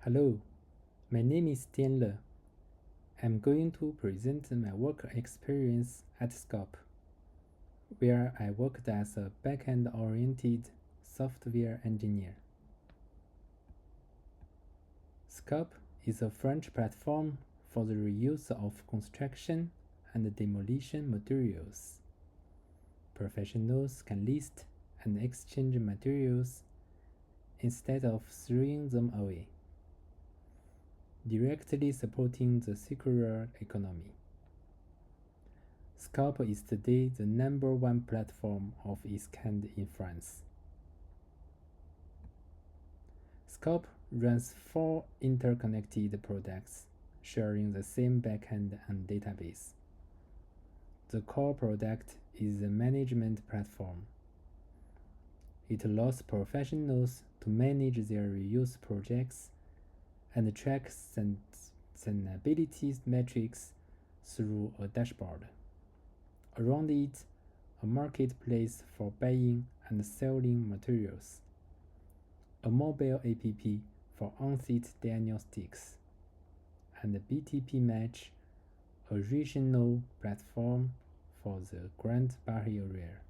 Hello, my name is Tianle. I'm going to present my work experience at skop, where I worked as a back-end oriented software engineer. Skop is a French platform for the reuse of construction and demolition materials. Professionals can list and exchange materials instead of throwing them away, directly supporting the circular economy. Skop is today the #1 platform of its kind in France. Skop runs 4 interconnected products sharing the same backend and database. The core product is the management platform. It allows professionals to manage their reuse projects and track sustainability metrics through a dashboard. Around it, a marketplace for buying and selling materials, a mobile app for on-site diagnostics, and the BTP Match, a regional platform for the Grand Paris area.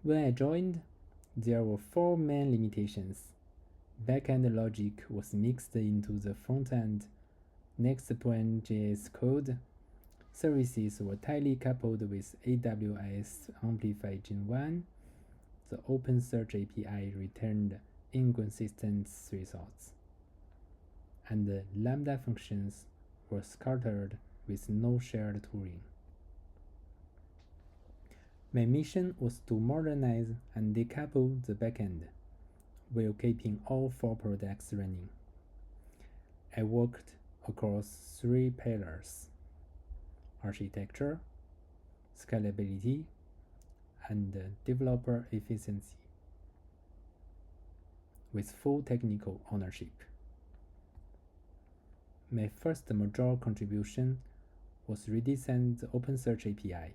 When I joined, there were 4 main limitations. Backend logic was mixed into the front-end Next.js code. Services were tightly coupled with AWS Amplify Gen 1. The OpenSearch API returned inconsistent results, and the Lambda functions were scattered with no shared tooling. My mission was to modernize and decouple the backend while keeping all 4 products running. I worked across 3 pillars: architecture, scalability, and developer efficiency, with full technical ownership. My first major contribution was redesign the OpenSearch API.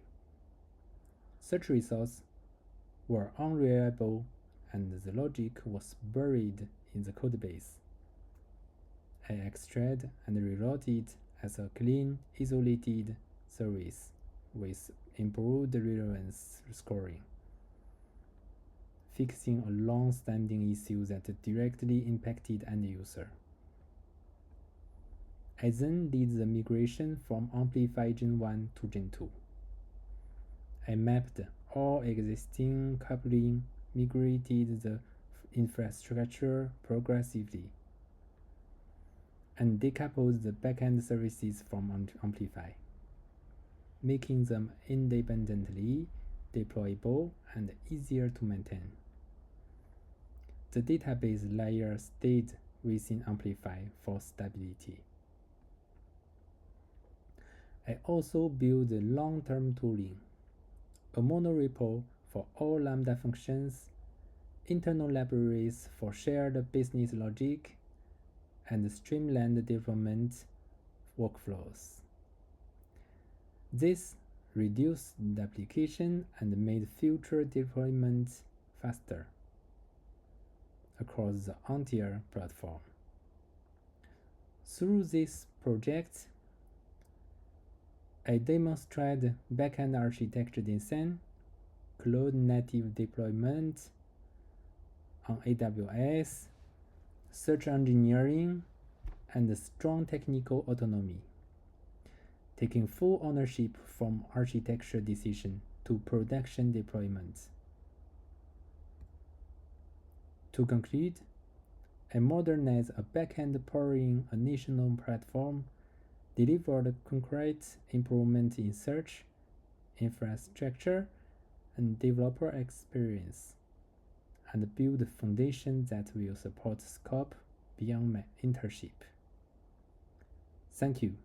Search results were unreliable and the logic was buried in the codebase. I extracted and rewrote it as a clean, isolated service with improved relevance scoring, fixing a long-standing issue that directly impacted end user. I then did the migration from Amplify Gen 1 to Gen 2. I mapped all existing coupling, migrated the infrastructure progressively, and decoupled the backend services from Amplify, making them independently deployable and easier to maintain. The database layer stayed within Amplify for stability. I also built long-term tooling, a monorepo for all Lambda functions, internal libraries for shared business logic, and streamlined development workflows. This reduced duplication and made future deployment faster across the entire platform. Through this project, I demonstrated backend architecture design, cloud native deployment on AWS, search engineering, and strong technical autonomy, taking full ownership from architecture decision to production deployment. To conclude, I modernized a backend powering a national platform, delivered concrete improvement in search, infrastructure, and developer experience, and build a foundation that will support skop beyond my internship. Thank you.